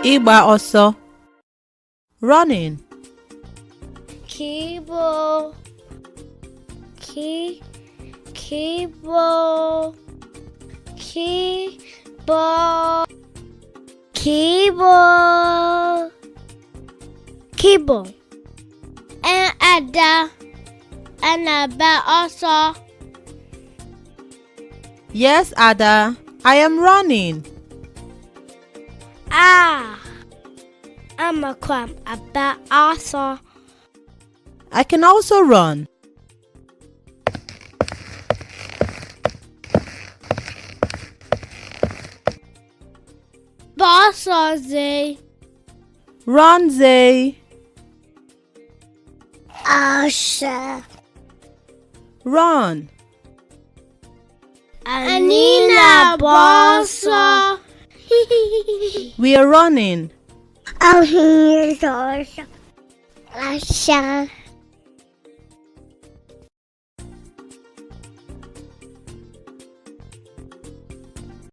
Igba Oso. Running. Kibo. Kibo. Kibo. Kibo. Kibo. And Ada. And Igba Oso. Yes, Ada. I am running. I'm a crumb Igba Oso. I can also run. Bossozy. Run, Zay. Asha. Run. Anina Bosso. We are running. Oh, here's Asha.